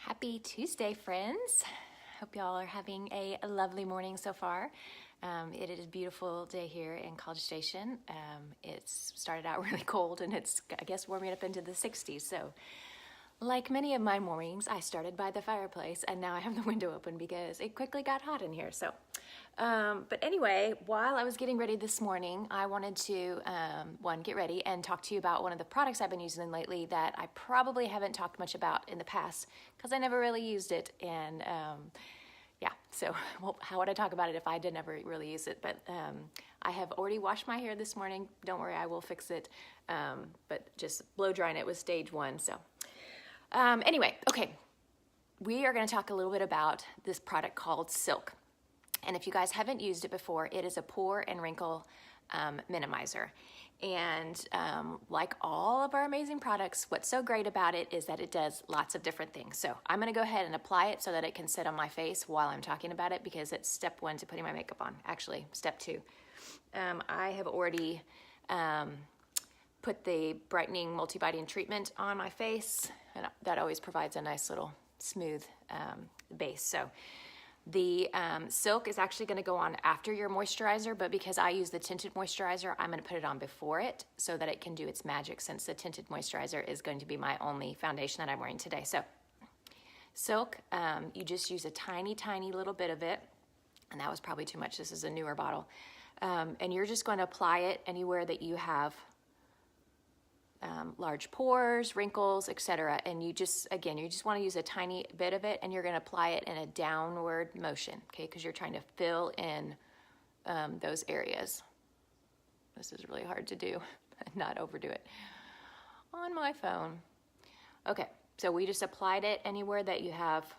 Happy Tuesday, friends. Hope y'all are having a lovely morning so far. It is a beautiful day here in College Station. It's started out really cold and it's, I guess, warming up into the 60s. So like many of my mornings, I started by the fireplace and now I have the window open because it quickly got hot in here. But anyway, while I was getting ready this morning, I wanted to, get ready and talk to you about one of the products I've been using lately that I probably haven't talked much about in the past because I never really used it. And how would I talk about it if I did never really use it? But I have already washed my hair this morning. Don't worry, I will fix it. But just blow drying it was stage one. Anyway, okay, we are going to talk a little bit about this product called Silk. And if you guys haven't used it before, it is a pore and wrinkle minimizer. And like all of our amazing products, what's so great about it is that it does lots of different things. So I'm going to go ahead and apply it so that it can sit on my face while I'm talking about it because it's step one to putting my makeup on. Actually, step two. I have already put the brightening multivitamins treatment on my face, and that always provides a nice little smooth base. So the Silk is actually going to go on after your moisturizer, but because I use the Tinted Moisturizer, I'm going to put it on before it so that it can do its magic, since the Tinted Moisturizer is going to be my only foundation that I'm wearing today. So Silk, you just use a tiny, tiny little bit of it, and that was probably too much. This is a newer bottle. And you're just going to apply it anywhere that you have large pores, wrinkles, etc. And you just want to use a tiny bit of it, and you're going to apply it in a downward motion, okay? Because you're trying to fill in those areas. This is really hard to do, not overdo it on my phone. Okay, so we just applied it anywhere that you have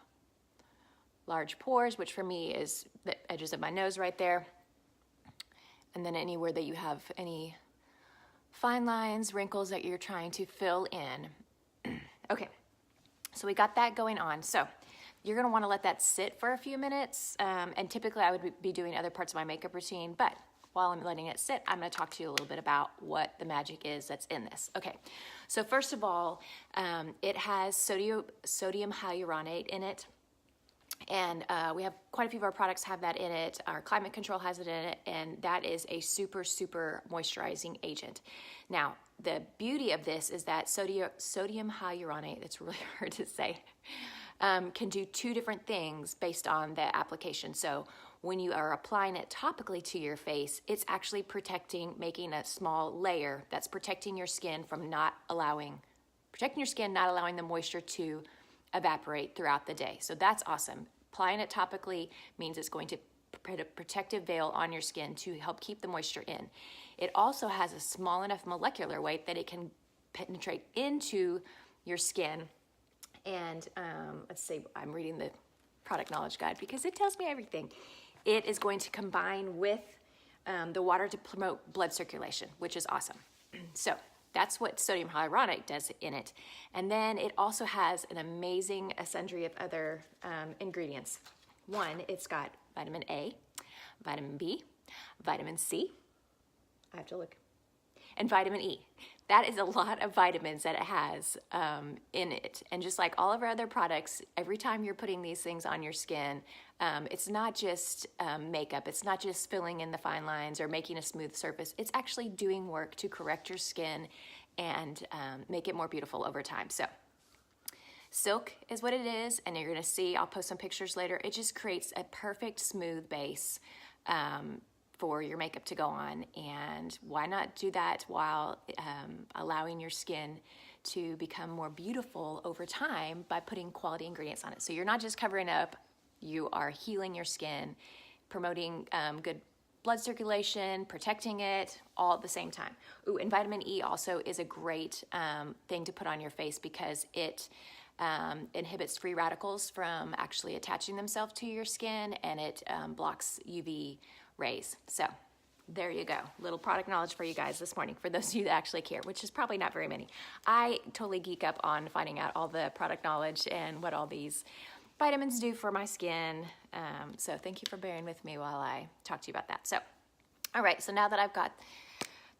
large pores, which for me is the edges of my nose right there, and then anywhere that you have any fine lines, wrinkles that you're trying to fill in. Okay, so we got that going on. So you're gonna wanna let that sit for a few minutes, and typically I would be doing other parts of my makeup routine, but while I'm letting it sit, I'm gonna talk to you a little bit about what the magic is that's in this. Okay, so first of all, it has sodium hyaluronate in it. And we have quite a few of our products have that in it. Our Climate Control has it in it, and that is a super, super moisturizing agent. Now, the beauty of this is that sodium hyaluronate, it's really hard to say, can do two different things based on the application. So when you are applying it topically to your face, it's actually making a small layer that's protecting your skin from not allowing the moisture to evaporate throughout the day. So that's awesome. Applying it topically means it's going to put a protective veil on your skin to help keep the moisture in. It also has a small enough molecular weight that it can penetrate into your skin. And let's see, I'm reading the product knowledge guide because it tells me everything. It is going to combine with the water to promote blood circulation, which is awesome. So that's what sodium hyaluronate does in it. And then it also has an amazing ascendry of other ingredients. One, it's got vitamin A, vitamin B, vitamin C, I have to look, and vitamin E. That is a lot of vitamins that it has in it. And just like all of our other products, every time you're putting these things on your skin, it's not just makeup. It's not just filling in the fine lines or making a smooth surface. It's actually doing work to correct your skin and make it more beautiful over time. So Silk is what it is, and you're gonna see, I'll post some pictures later. It just creates a perfect smooth base for your makeup to go on. And why not do that while allowing your skin to become more beautiful over time by putting quality ingredients on it. So you're not just covering up, you are healing your skin, promoting good blood circulation, protecting it all at the same time. Ooh, and vitamin E also is a great thing to put on your face because it inhibits free radicals from actually attaching themselves to your skin, and it blocks UV rays. So there you go. Little product knowledge for you guys this morning, for those of you that actually care, which is probably not very many. I totally geek up on finding out all the product knowledge and what all these vitamins do for my skin. So thank you for bearing with me while I talk to you about that. So, all right, so now that I've got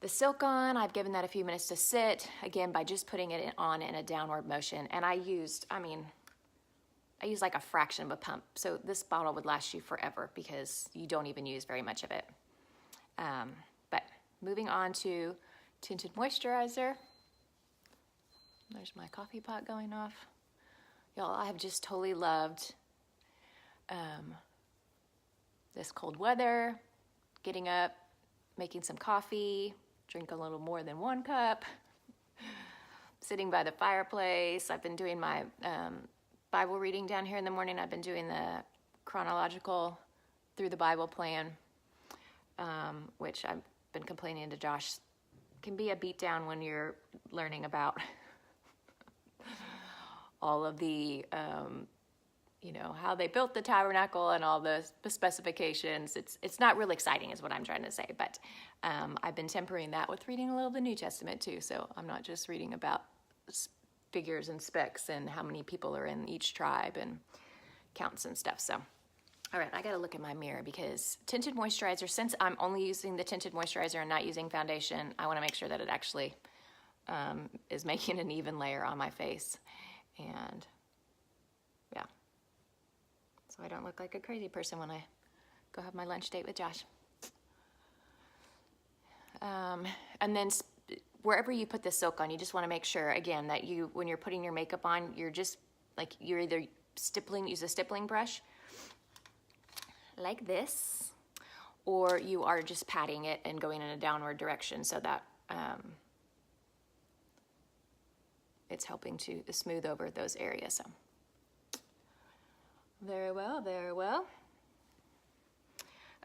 the Silk on, I've given that a few minutes to sit, again, by just putting it on in a downward motion. And I used, I use like a fraction of a pump. So this bottle would last you forever because you don't even use very much of it. But moving on to Tinted Moisturizer. There's my coffee pot going off. Y'all, I have just totally loved this cold weather, getting up, making some coffee, drink a little more than 1 cup, sitting by the fireplace. I've been doing my Bible reading down here in the morning. I've been doing the chronological through the Bible plan, which I've been complaining to Josh can be a beatdown when you're learning about all of the, you know, how they built the tabernacle and all the specifications. It's not real exciting is what I'm trying to say, but I've been tempering that with reading a little of the New Testament too, so I'm not just reading about figures and specs and how many people are in each tribe and counts and stuff. So, all right, I gotta look in my mirror because Tinted Moisturizer, since I'm only using the Tinted Moisturizer and not using foundation, I wanna make sure that it actually is making an even layer on my face. And yeah, so I don't look like a crazy person when I go have my lunch date with Josh. And then wherever you put the silk on, you just want to make sure, again, that you, when you're putting your makeup on, you're just like, you're either stippling, use a stippling brush like this, or you are just patting it and going in a downward direction so that it's helping to smooth over those areas. So very well, very well.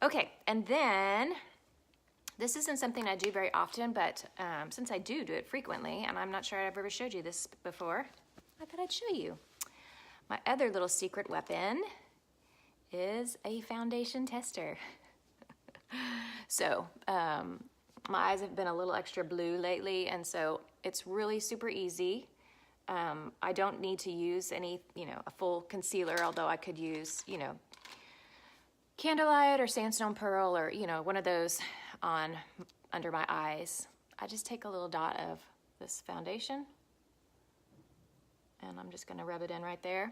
Okay, and then this isn't something I do very often, but since I do it frequently, and I'm not sure I've ever showed you this before, I thought I'd show you. My other little secret weapon is a foundation tester. So my eyes have been a little extra blue lately, and so it's really super easy. I don't need to use any, you know, a full concealer, although I could use, you know, Candlelight or Sandstone Pearl or, you know, one of those on under my eyes. I just take a little dot of this foundation and I'm just gonna rub it in right there.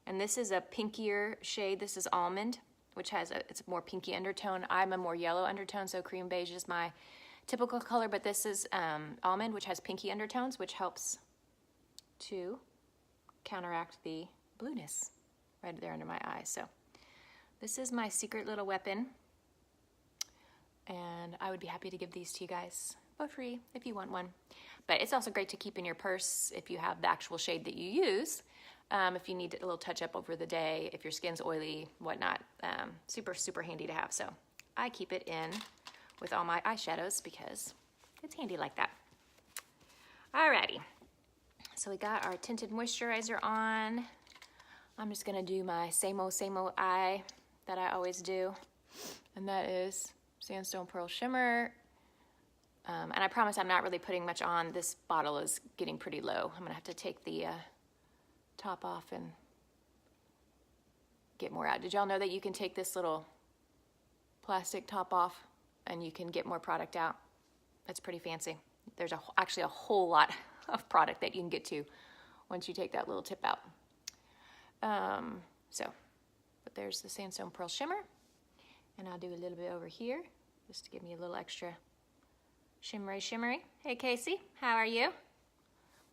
And this is a pinkier shade. This is Almond, which has it's a more pinky undertone. I'm a more yellow undertone, so cream beige is my typical color, but this is Almond, which has pinky undertones, which helps to counteract the blueness right there under my eyes. So this is my secret little weapon, and I would be happy to give these to you guys for free if you want one. But it's also great to keep in your purse if you have the actual shade that you use, if you need a little touch up over the day, if your skin's oily, whatnot. Super, super handy to have. So I keep it in with all my eyeshadows because it's handy like that. Alrighty. So we got our Tinted Moisturizer on. I'm just gonna do my same old eye that I always do. And that is Sandstone Pearl Shimmer. And I promise I'm not really putting much on. This bottle is getting pretty low. I'm gonna have to take the top off and get more out. Did y'all know that you can take this little plastic top off and you can get more product out? That's pretty fancy. There's actually a whole lot of product that you can get to once you take that little tip out. But there's the Sandstone Pearl Shimmer, and I'll do a little bit over here just to give me a little extra shimmery. Hey Casey, how are you?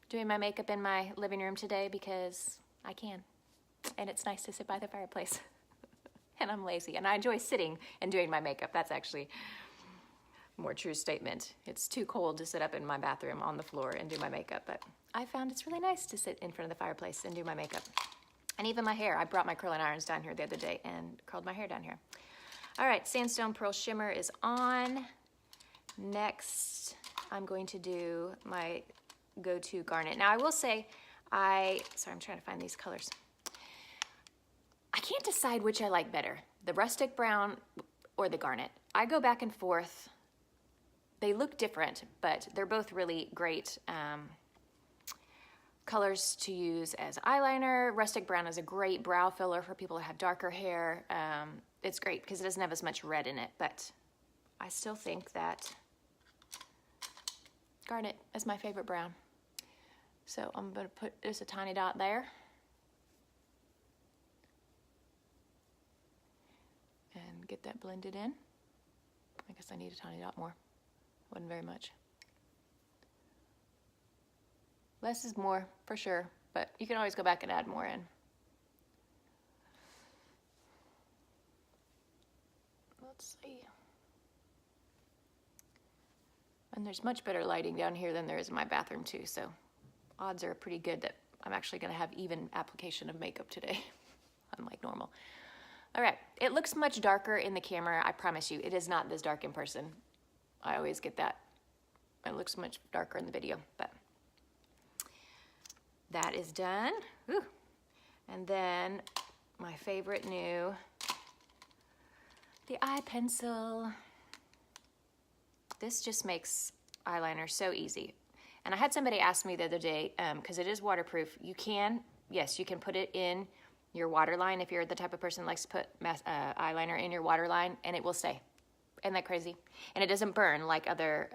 Doing my makeup in my living room today because I can, and it's nice to sit by the fireplace. And I'm lazy, and I enjoy sitting and doing my makeup. That's actually a more true statement. It's too cold to sit up in my bathroom on the floor and do my makeup, but I found it's really nice to sit in front of the fireplace and do my makeup. And even my hair. I brought my curling irons down here the other day and curled my hair down here. All right, Sandstone Pearl Shimmer is on. Next, I'm going to do my go-to garnet. Now I will say, sorry, I'm trying to find these colors. I can't decide which I like better, the rustic brown or the garnet. I go back and forth. They look different, but they're both really great colors to use as eyeliner. Rustic brown is a great brow filler for people that have darker hair. It's great because it doesn't have as much red in it, but I still think that garnet is my favorite brown. So I'm gonna put just a tiny dot there. get that blended in. I guess I need a tiny dot more. Wasn't very much. Less is more, for sure, but you can always go back and add more in. Let's see. And there's much better lighting down here than there is in my bathroom too, so odds are pretty good that I'm actually gonna have even application of makeup today, unlike normal. All right, it looks much darker in the camera, I promise you. It is not this dark in person. I always get that. It looks much darker in the video, but that is done. Whew. And then my favorite new, the eye pencil. This just makes eyeliner so easy. And I had somebody ask me the other day, because it is waterproof, you can put it in your waterline if you're the type of person that likes to put eyeliner in your waterline, and it will stay. Isn't that crazy? And it doesn't burn like other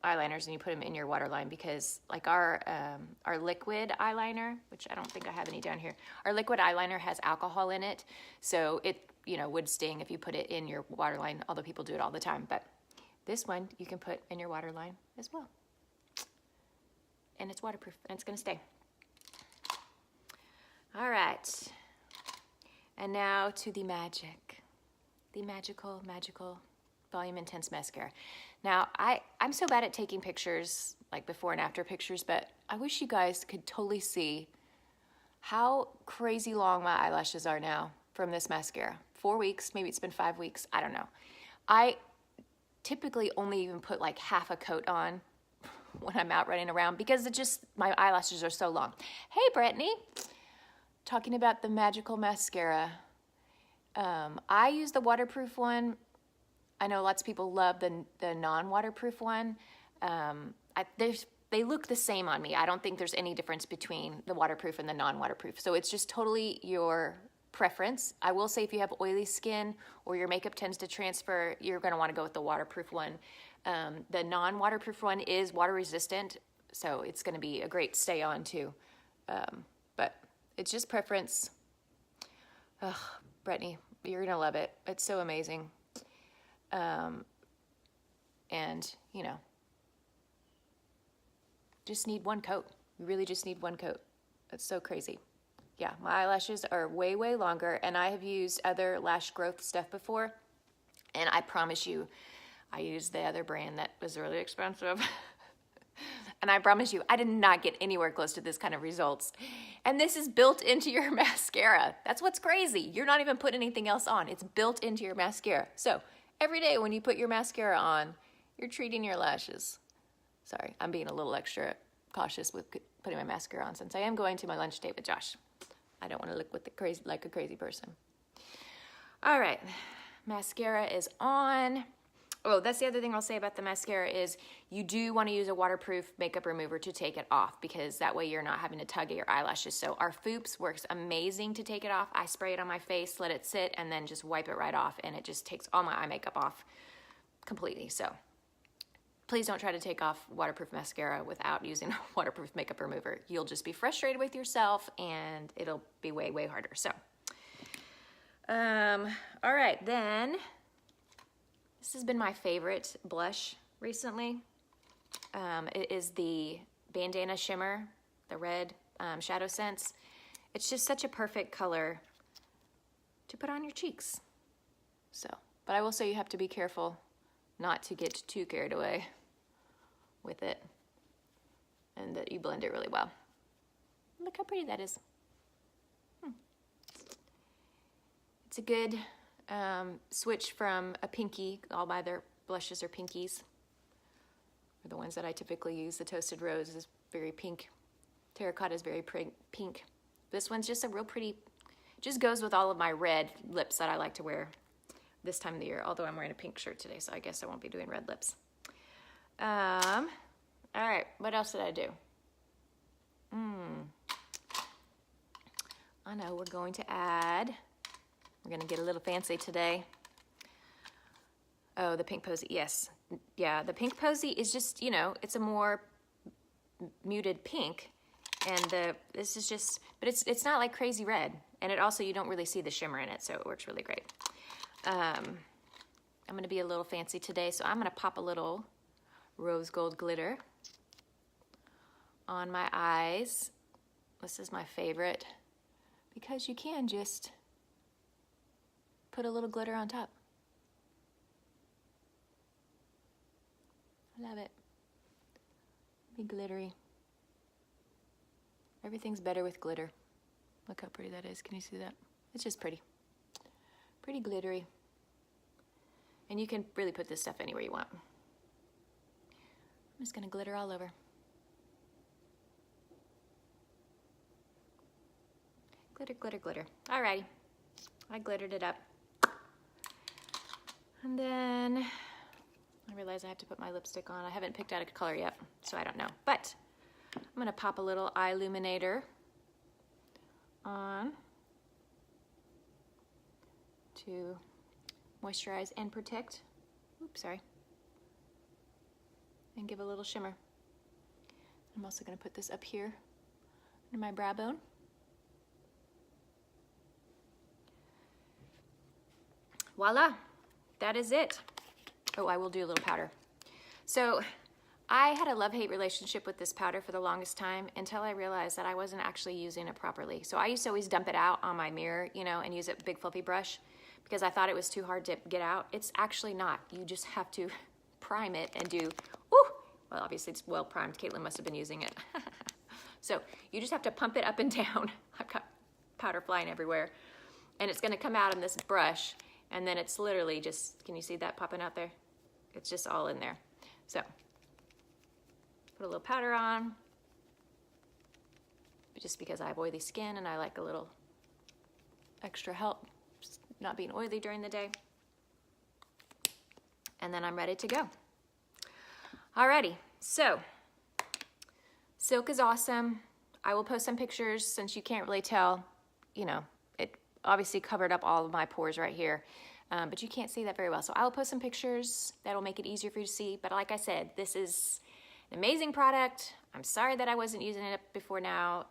eyeliners and you put them in your waterline, because like our liquid eyeliner, which I don't think I have any down here, our liquid eyeliner has alcohol in it, so it would sting if you put it in your waterline, although people do it all the time. But this one you can put in your waterline as well, and it's waterproof and it's gonna stay. All right, and now to the magical Volume Intense Mascara. Now, I'm so bad at taking pictures, like before and after pictures, but I wish you guys could totally see how crazy long my eyelashes are now from this mascara. 4 weeks, maybe it's been 5 weeks, I don't know. I typically only even put like half a coat on when I'm out running around, because it just, my eyelashes are so long. Hey, Brittany, talking about the magical mascara. I use the waterproof one. I know lots of people love the non-waterproof one. They look the same on me. I don't think there's any difference between the waterproof and the non-waterproof. So it's just totally your preference. I will say if you have oily skin or your makeup tends to transfer, you're gonna wanna go with the waterproof one. The non-waterproof one is water resistant, so it's gonna be a great stay on too. But it's just preference. Ugh, Brittany, you're gonna love it. It's so amazing. And just need one coat. You really just need one coat. It's so crazy. Yeah, my eyelashes are way, way longer, and I have used other lash growth stuff before, and I promise you, I used the other brand that was really expensive. And I promise you, I did not get anywhere close to this kind of results. And this is built into your mascara. That's what's crazy. You're not even putting anything else on. It's built into your mascara. So every day when you put your mascara on, you're treating your lashes. Sorry, I'm being a little extra cautious with putting my mascara on since I am going to my lunch date with Josh. I don't want to look like a crazy person. All right, mascara is on. Oh, that's the other thing I'll say about the mascara is you do want to use a waterproof makeup remover to take it off, because that way you're not having to tug at your eyelashes. So our Foops works amazing to take it off. I spray it on my face, let it sit, and then just wipe it right off, and it just takes all my eye makeup off completely. So please don't try to take off waterproof mascara without using a waterproof makeup remover. You'll just be frustrated with yourself, and it'll be way, way harder. So, all right, then. This has been my favorite blush recently. It is the Bandana Shimmer, the red Shadow Sense. It's just such a perfect color to put on your cheeks. So, but I will say you have to be careful not to get too carried away with it, and that you blend it really well. Look how pretty that is. It's a good switch from a pinky. All my other blushes are pinkies. Or the ones that I typically use. The Toasted Rose is very pink. Terracotta is very pink. This one's just a real pretty, just goes with all of my red lips that I like to wear this time of the year, although I'm wearing a pink shirt today, so I guess I won't be doing red lips. All right, what else did I do? I know we're going to add, we're gonna get a little fancy today. Oh, the Pink Posy, yes. Yeah, the Pink Posy is just, it's a more muted pink, and this is just, but it's not like crazy red, and it also, you don't really see the shimmer in it, so it works really great. I'm gonna be a little fancy today, so I'm gonna pop a little rose gold glitter on my eyes. This is my favorite because you can just put a little glitter on top. I love it. Be glittery. Everything's better with glitter. Look how pretty that is. Can you see that? It's just pretty. Pretty glittery. And you can really put this stuff anywhere you want. I'm just gonna glitter all over. Glitter, glitter, glitter. Alrighty. I glittered it up. And then I realize I have to put my lipstick on. I haven't picked out a color yet, so I don't know. But I'm gonna pop a little eye illuminator on to moisturize and protect. Oops, sorry. And give a little shimmer. I'm also gonna put this up here under my brow bone. Voila, that is it. Oh, I will do a little powder. So I had a love-hate relationship with this powder for the longest time until I realized that I wasn't actually using it properly. So I used to always dump it out on my mirror, you know, and use a big fluffy brush because I thought it was too hard to get out. It's actually not. You just have to prime it and do, woo! Well, obviously it's well primed. Caitlin must have been using it. So you just have to pump it up and down. I've got powder flying everywhere. And it's gonna come out in this brush, and then it's literally just, can you see that popping out there? It's just all in there. So put a little powder on, just because I have oily skin and I like a little extra help, just not being oily during the day. And then I'm ready to go. Alrighty, so silk is awesome. I will post some pictures since you can't really tell, you know, it obviously covered up all of my pores right here. But you can't see that very well. So I'll post some pictures that'll make it easier for you to see. But like I said, this is an amazing product. I'm sorry that I wasn't using it before now,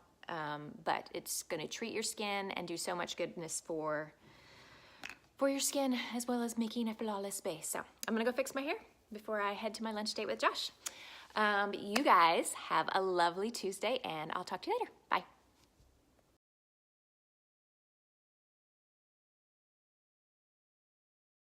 but it's gonna treat your skin and do so much goodness for your skin, as well as making a flawless base. So I'm gonna go fix my hair before I head to my lunch date with Josh. You guys have a lovely Tuesday, and I'll talk to you later. Bye.